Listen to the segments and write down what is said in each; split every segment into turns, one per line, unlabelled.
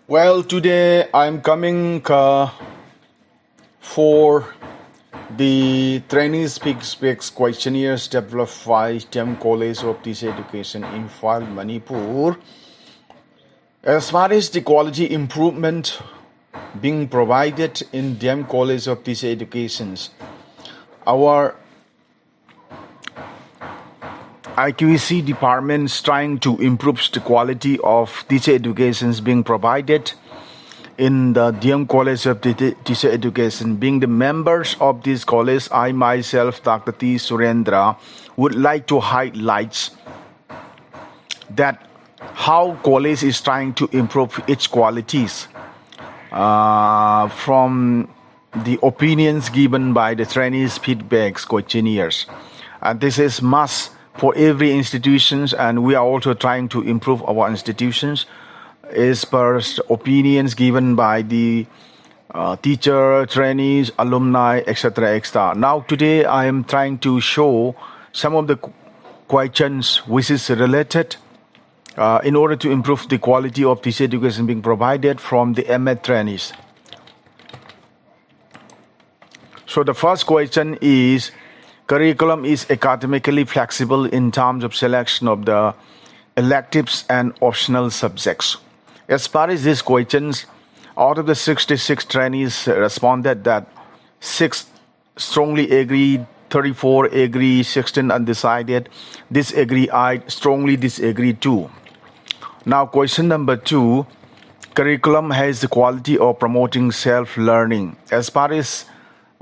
Well, today I'm coming for the Trainees Speaks questionnaires developed by STEM College of Teacher Education in File Manipur. As far as the quality improvement being provided in DEM College of Teacher Education, our IQEC department is trying to improve the quality of teacher education being provided in the DMCTE College of Teacher Education. Being the members of this college, I myself, Dr. T. Surendra, would like to highlight that how college is trying to improve its qualities from the opinions given by the trainees' feedbacks questionnaires. And this is must for every institutions, and we are also trying to improve our institutions as per opinions given by the teacher, trainees, alumni, etc., etc. Now today I am trying to show some of the questions which is related in order to improve the quality of teacher education being provided from the MEd trainees. So the first question is, curriculum is academically flexible in terms of selection of the electives and optional subjects. As far as these questions, out of the 66 trainees responded that 6 strongly agreed, 34 agree, 16 undecided, disagree, I strongly disagree too. Now question number 2, curriculum has the quality of promoting self-learning. As far as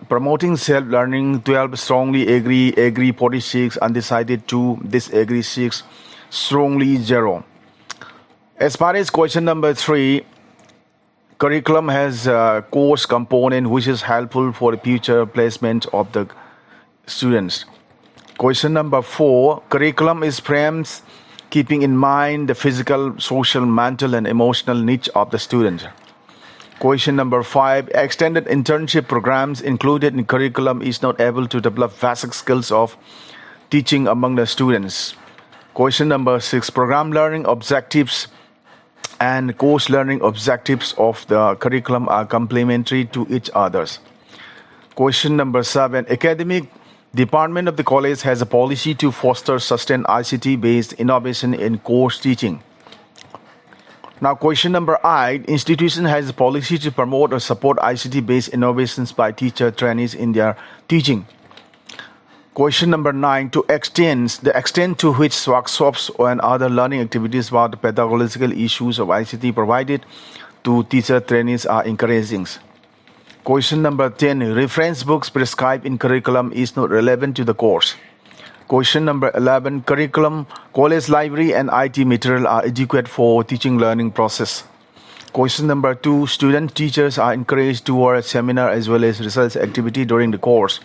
promoting self-learning, 12 strongly agree 46, undecided 2, disagree 6, strongly 0. As far as question number 3, curriculum has a course component which is helpful for the future placement of the students. Question number 4, curriculum is framed keeping in mind the physical, social, mental and emotional needs of the students. Question number 5, extended internship programs included in curriculum is not able to develop basic skills of teaching among the students. Question number 6, program learning objectives and course learning objectives of the curriculum are complementary to each other. Question number 7, academic department of the college has a policy to foster sustained ICT-based innovation in course teaching. Now question number 8, institution has a policy to promote or support ICT-based innovations by teacher trainees in their teaching. Question number 9, the extent to which workshops and other learning activities about the pedagogical issues of ICT provided to teacher trainees are encouraging. Question number 10, reference books prescribed in curriculum is not relevant to the course. Question number 11, curriculum, college library and IT material are adequate for teaching learning process. Question number 2, student teachers are encouraged towards seminar as well as research activity during the course.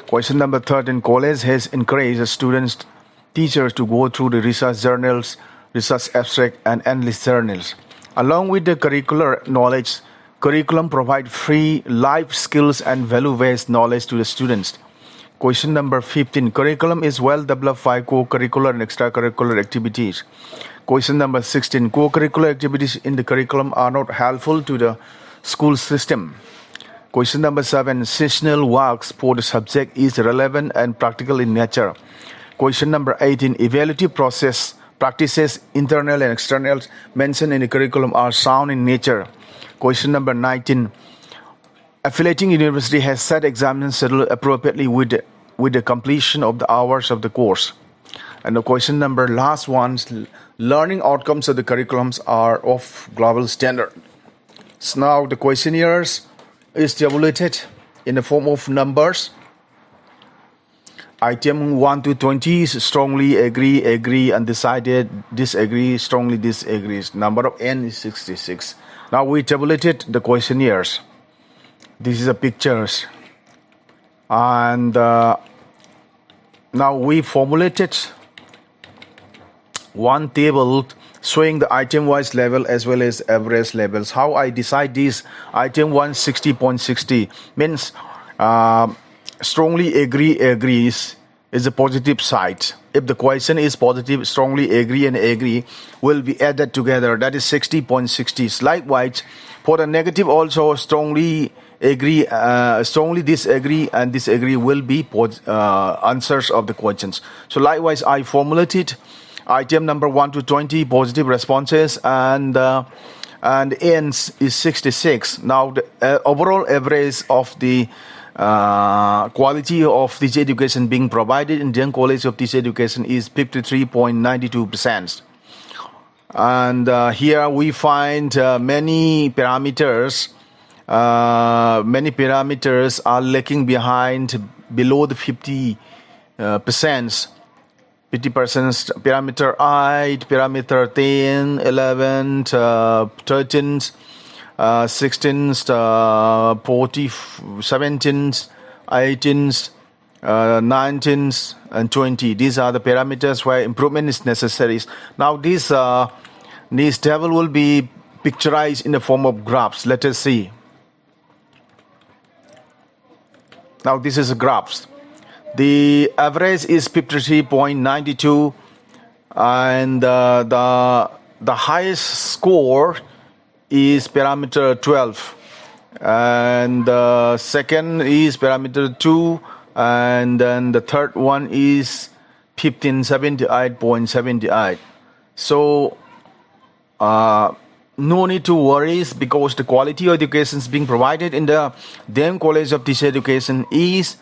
Question number 13, college has encouraged students, teachers to go through the research journals, research abstract and endless journals. Along with the curricular knowledge, curriculum provide free life skills and value-based knowledge to the students. Question number 15, curriculum is well developed by co-curricular and extracurricular activities. Question number 16, co-curricular activities in the curriculum are not helpful to the school system. Question number 7, seasonal works for the subject is relevant and practical in nature. Question number 18, evaluative process practices, internal and external, mentioned in the curriculum are sound in nature. Question number 19, affiliating university has set examination schedule appropriately with the completion of the hours of the course. And the question number last one, learning outcomes of the curriculums are of global standard. So now the questionnaires is tabulated in the form of numbers. Item 1 to 20 is strongly agree, undecided, disagree, strongly disagrees. Number of N is 66. Now we tabulated the questionnaires. This is the pictures. And now we formulated one table showing the item-wise level as well as average levels. How I decide this? Item 1 60.60 means strongly agrees is a positive side. if the question is positive, strongly agree and agree will be added together. That is 60.60. Likewise, for the negative also, strongly agree, strongly disagree and disagree will be answers of the questions. So likewise, I formulated item number 1 to 20 positive responses, and ends is 66. Now the overall average of the quality of teacher education being provided in Indian College of Teacher Education is 53.92%. And here we find many parameters. Many parameters are lagging behind, below the 50%. 50%, parameter 8, parameter 10, 11, 13, 16, 40, 17, 18, 19, and 20. These are the parameters where improvement is necessary. Now this table will be picturized in the form of graphs. Let us see. Now this is graphs. The average is 53.92, and the highest score is parameter 12, and the second is parameter 2, and then the third one is 1578.78. So no need to worry, because the quality of education is being provided in the DMCTE College of Teacher Education is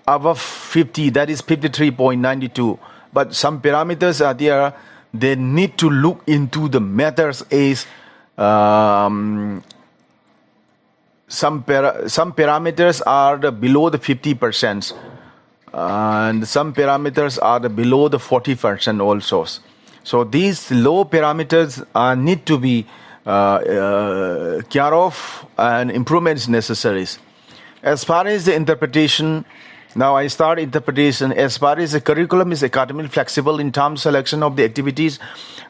above 50, that is 53.92. But some parameters are there. They need to look into the matters as some parameters are below the 50%, and some parameters are below the 40% also. So these low parameters need to be care of, and improvements necessary. As far as the interpretation, now I start interpretation. As far as the curriculum is academically flexible in terms of selection of the activities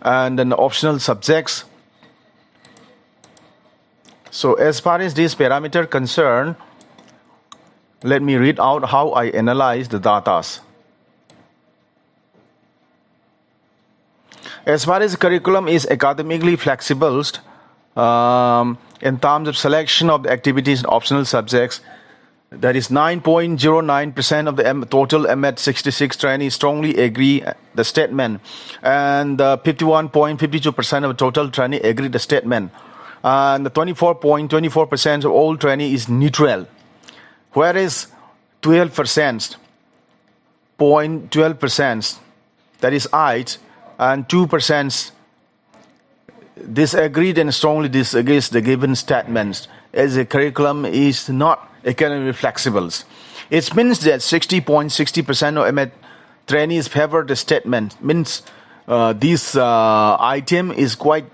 and then optional subjects. So as far as this parameter concerned, let me read out how I analyze the data. As far as the curriculum is academically flexible in terms of selection of the activities and optional subjects, that is 9.09% of the total MET 66 trainees strongly agree the statement, and 51.52% of the total trainee agree the statement, and the 24.24% of all trainee is neutral, whereas 12%, that is 8, and 2% disagreed and strongly disagrees the given statements, as the curriculum is not academically flexible. It means that 60.60% of MET trainees favor the statement. Means this item is quite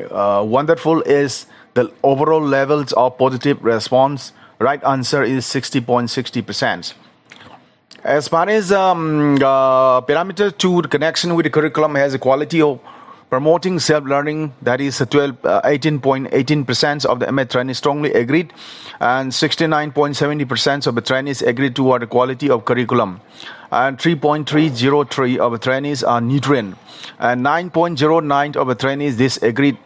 wonderful, as the overall levels of positive response. Right answer is 60.60%. As far as parameter 2, the connection with the curriculum has a quality of promoting self-learning, that is 18.18% of the MET trainees strongly agreed, and 69.70% of the trainees agreed toward the quality of curriculum, and 3.303 of the trainees are neutral, and 9.09 of the trainees disagreed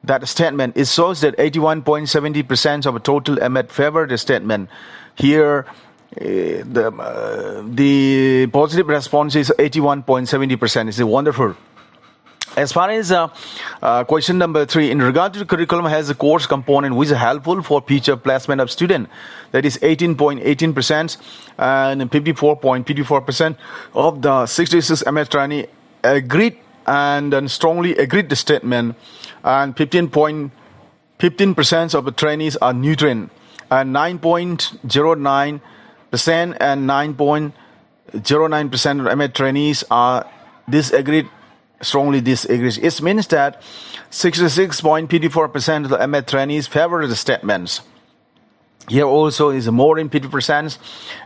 that statement. It shows that 81.70% of the total MET favor the statement. Here the positive response is 81.70%. It's wonderful. As far as question number 3, in regard to the curriculum has a course component which is helpful for future placement of student, that is 18.18%, and 54.54% of the 66 MS trainee agreed and then strongly agreed the statement, and 15% of the trainees are neutral, and 9.09% and 9.09% of MS trainees are disagreed, strongly disagrees. It means that 66.54% of the MET trainees favor the statements. Here also is more than 50%.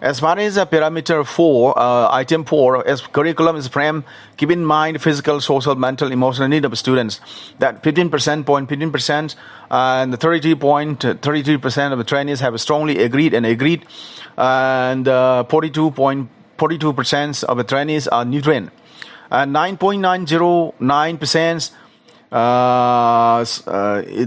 As far as parameter 4, item 4, as curriculum is framed, keep in mind physical, social, mental, emotional need of students. That 15% and 33% of the trainees have strongly agreed, and 42.4% 42% of the trainees are neutral, and 9.909%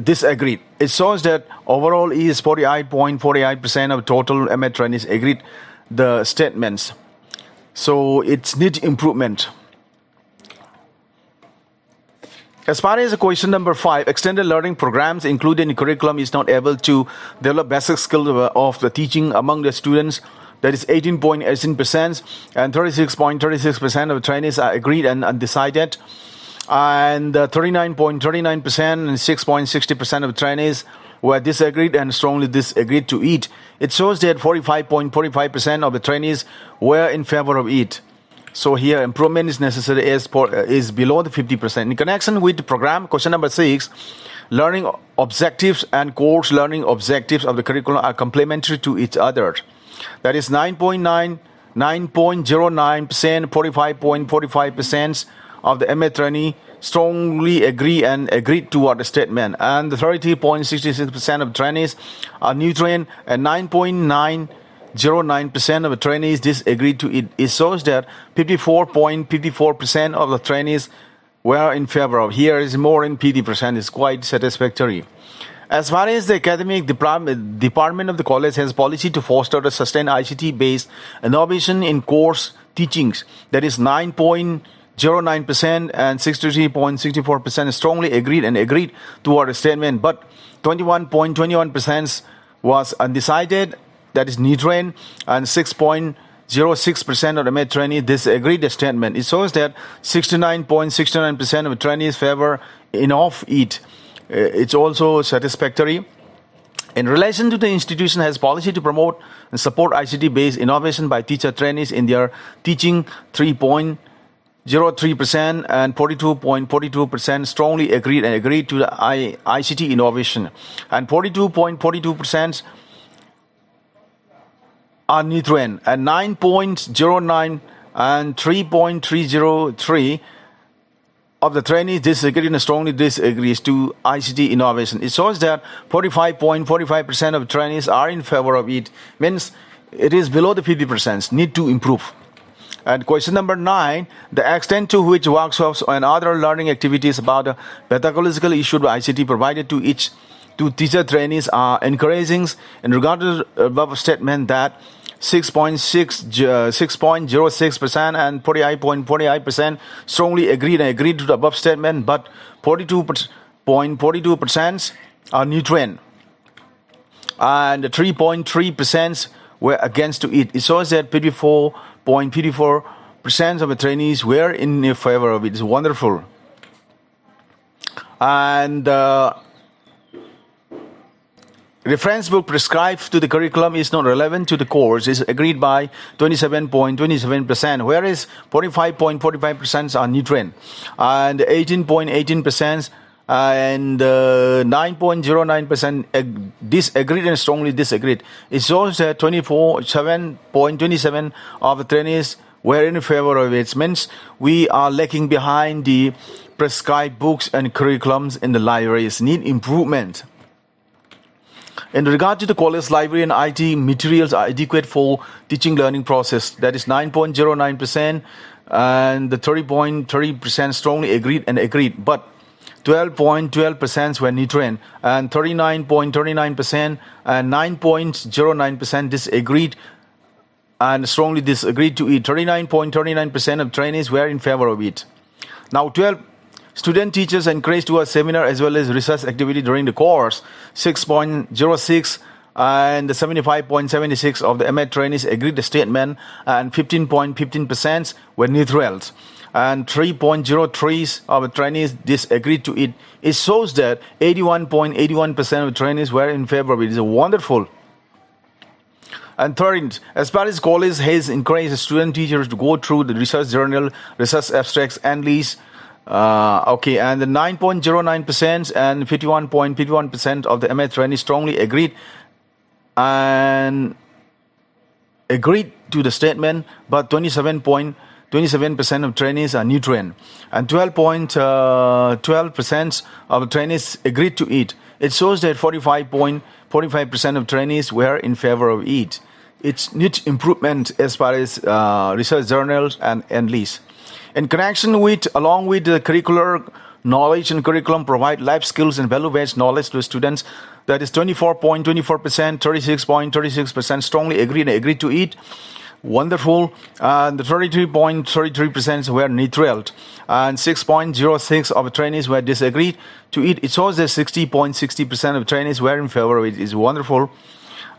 disagreed. It shows that overall is 48.48% of total MA trainees agreed the statements. So it's need improvement. As far as question number 5, extended learning programs included in curriculum is not able to develop basic skills of the teaching among the students. That is 18.18%, and 36.36% of trainees are agreed and undecided, and 39.39% and 6.60% of trainees were disagreed and strongly disagreed to it. It shows that 45.45% of the trainees were in favor of it. So here improvement is necessary is below the 50%. In connection with the program, question number 6, learning objectives and course learning objectives of the curriculum are complementary to each other. That is 9.09%, 45.45% of the MA trainee strongly agree and agreed toward the statement, and the 30.66% of trainees are neutral, and 9.909% of the trainees disagreed to it. It shows that 54.54% of the trainees were in favor of. Here is more than 50%. It's quite satisfactory. As far as the academic department of the college has policy to foster the sustained ICT-based innovation in course teachings, that is 9.09% and 63.64% strongly agreed toward the statement, but 21.21% was undecided, that is neutral, and 6.06% of the MA trainees disagreed the statement. It shows that 69.69% of the trainees favor enough it. It's also satisfactory. In relation to the institution has policy to promote and support ICT-based innovation by teacher trainees in their teaching, 3.03% and 42.42% strongly agreed to the ICT innovation, and 42.42% are neutral, and 9.09 and 3.303 of the trainees disagreed and strongly disagrees to ICT innovation. It shows that 45.45% of trainees are in favor of it. Means it is below the 50%. Need to improve. And question number 9, the extent to which workshops and other learning activities about the pedagogical issue of ICT provided to teacher trainees are encouraging. In regard to the above statement that 6.06% and 48.48% strongly agreed to the above statement, but 42.42% are neutral, and 3.3% were against to it. It shows that 54.54% of the trainees were in favor of it. It's wonderful. And reference book prescribed to the curriculum is not relevant to the course is agreed by 27.27%, whereas 45.45% are neutral, and 18.18% and 9.09% disagreed and strongly disagreed. It shows that 7.27% of the trainees were in favor of it. It means we are lacking behind the prescribed books and curriculums in the libraries. Need improvement. In regard to the college library and IT materials are adequate for teaching learning process, that is 9.09% and the 30.30% strongly agreed, but 12.12% were neutral, and 39.39% and 9.09% disagreed and strongly disagreed to it. 39.39% of trainees were in favor of it. Now 12. Student teachers encouraged to a seminar as well as research activity during the course, 6.06 and 75.76 of the MA trainees agreed the statement, and 15.15% were neutrals, and 3.03 of the trainees disagreed to it. It shows that 81.81% of trainees were in favor of it. It's wonderful. And third, as far as college has encouraged student teachers to go through the research journal, research abstracts, and lease. And the 9.09% and 51.51% of the MA trainees strongly agreed to the statement, but 27% of trainees are neutral, and 12% of the trainees agreed to it. It shows that 45.45% of trainees were in favor of it. It needs improvement as far as research journals and lists. In connection with, along with the curricular knowledge and curriculum, provide life skills and value-based knowledge to students. That is 24.24%, 36.36% strongly agreed to it. Wonderful. And the 33.33% were neutral, and 6.06% of trainees were disagreed to it. It shows that 60.60% of trainees were in favor of it. It's wonderful.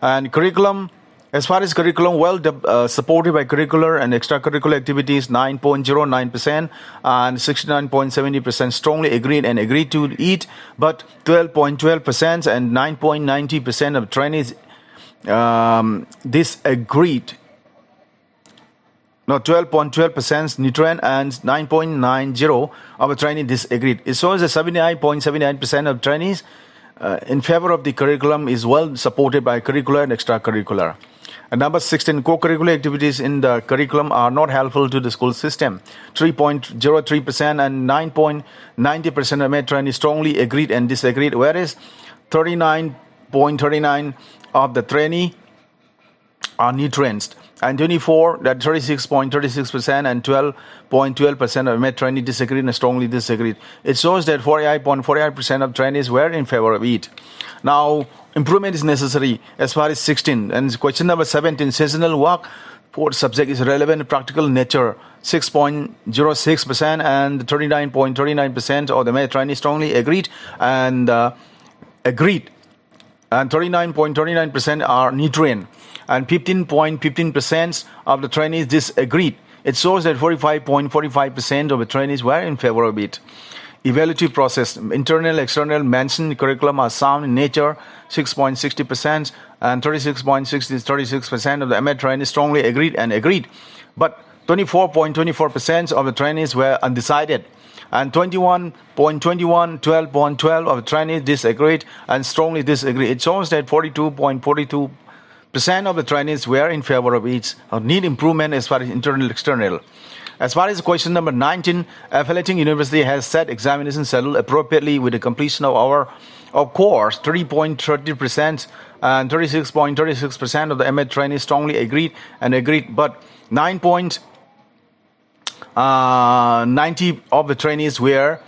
And curriculum, as far as curriculum, supported by curricular and extracurricular activities, 9.09% and 69.70% strongly agreed to it, but 12.12% and 9.90% of trainees disagreed. No, 12.12% neutral and 9.90% of trainees disagreed. It shows that 79.79% of trainees in favor of the curriculum is well supported by curricular and extracurricular. And number 16, co-curricular activities in the curriculum are not helpful to the school system. 3.03% and 9.90% of trainees strongly agreed and disagreed, whereas 39.39% of the trainee are nutrients, and 36.36% and 12.12% of trainees disagreed and strongly disagreed. It shows that 48.48% of trainees were in favor of it. Now, improvement is necessary as far as 16. And question number 17, seasonal work for subject is relevant practical nature, 6.06% and 39.39% of the trainees strongly agreed and 39.39% are nutrient, and 15.15% of the trainees disagreed. It shows that 45.45% of the trainees were in favor of it. Evaluative process, internal, external, mentioned curriculum are sound in nature, 6.60% and 36% of the trainees strongly agreed, but 24.24% of the trainees were undecided, and 21.21, 12.12 of the trainees disagreed and strongly disagreed. It shows that 42.42% of the trainees were in favor of it or need improvement as far as internal, external. As far as question number 19, affiliating university has set examination schedule appropriately with the completion of course. 3.30% and 36.36% of the trainees strongly agreed, but 9.90% of the trainees were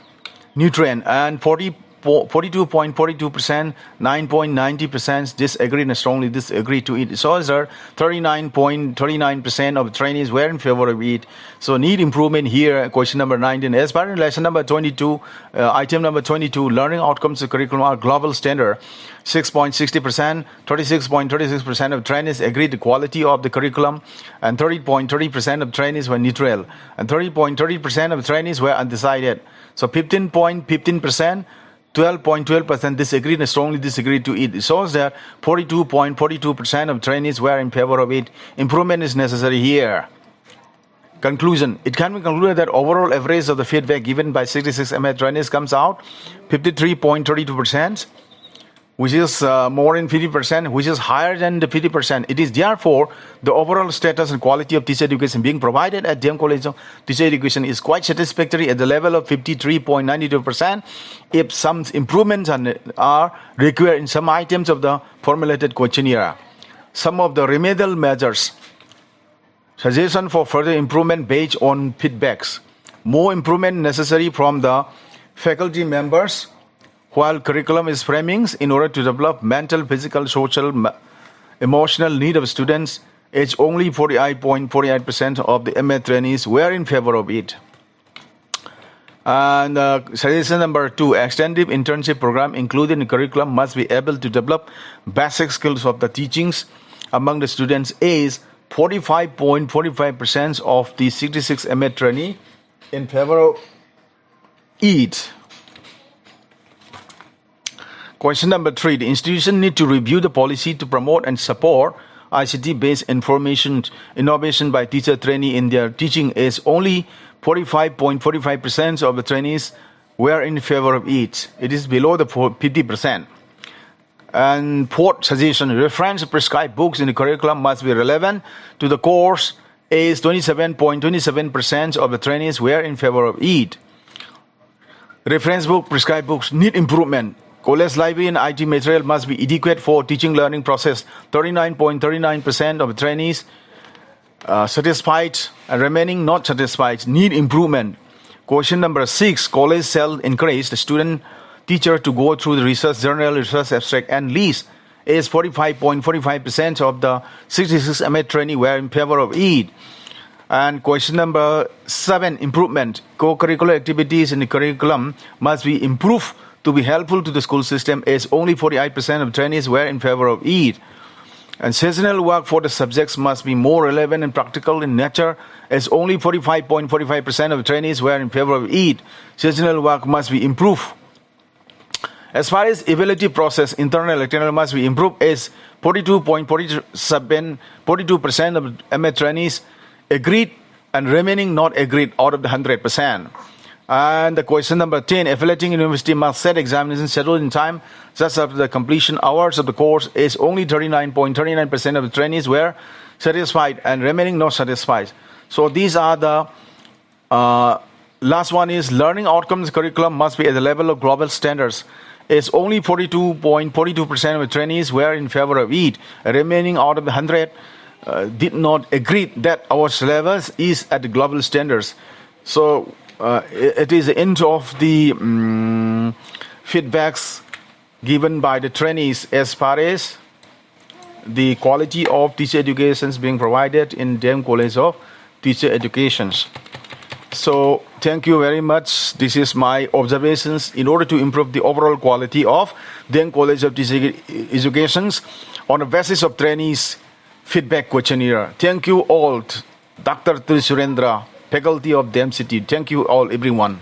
nutrient, and 42.42%, 9.90% disagreed and strongly disagreed to it. So, 39.39% of trainees were in favor of it. So, need improvement here. Question number 19. As per lesson number 22, item number 22, learning outcomes of curriculum are global standard. 6.60%, 36.36% of trainees agreed the quality of the curriculum, and 30.30% of trainees were neutral, and 30.30% of trainees were undecided. So, 15.15%, 12.12% disagreed and strongly disagreed to it. It shows that 42.42% of trainees were in favor of it. Improvement is necessary here. Conclusion. It can be concluded that overall average of the feedback given by 66 trainees comes out 53.32%, which is more than 50%, which is higher than the 50%. It is therefore the overall status and quality of teacher education being provided at DM College of Teacher Education is quite satisfactory at the level of 53.92%. If some improvements are required in some items of the formulated questionnaire, some of the remedial measures, suggestion for further improvement based on feedbacks, more improvement necessary from the faculty members while curriculum is framings in order to develop mental, physical, social, emotional need of students. It's only 48.48% of the MA trainees were in favor of it. And suggestion number 2, extensive internship program included in the curriculum must be able to develop basic skills of the teachings among the students. Is 45.45% of the 66 MA trainee in favor of it. Question number 3. The institution need to review the policy to promote and support ICT-based innovation by teacher trainee in their teaching. Is only 45.45% of the trainees were in favor of it. It is below the 50%. And fourth suggestion, reference prescribed books in the curriculum must be relevant to the course. Is 27.27% of the trainees were in favor of it. Reference book, prescribed books need improvement. College library and IT material must be adequate for teaching learning process. 39.39% of trainees satisfied and remaining not satisfied need improvement. Question number 6, college shall encourage the student teacher to go through the research journal, research abstract and lease. Is 45.45% of the 66 MA trainee were in favor of it. And question number 7, improvement. Co-curricular activities in the curriculum must be improved to be helpful to the school system, as only 48% of trainees were in favor of it. And seasonal work for the subjects must be more relevant and practical in nature, as only 45.45% of trainees were in favor of it. Seasonal work must be improved. As far as evaluative process, internal and external must be improved, as 42% of MA trainees agreed and remaining not agreed out of the 100%. And the question number 10, affiliating university must set examinations scheduled in time, just after the completion hours of the course, is only 39.39% of the trainees were satisfied and remaining not satisfied. So these are the last one is learning outcomes curriculum must be at the level of global standards. Is only 42.42% of the trainees were in favor of it. Remaining out of the 100 did not agree that our syllabus is at the global standards. So it is the end of the feedbacks given by the trainees as far as the quality of teacher education being provided in DEM College of Teacher Education. So thank you very much. This is my observations in order to improve the overall quality of DEM College of Teacher Education on the basis of trainees feedback questionnaire. Thank you all, Dr. Trisurendra, faculty of DMCTE. Thank you all, everyone.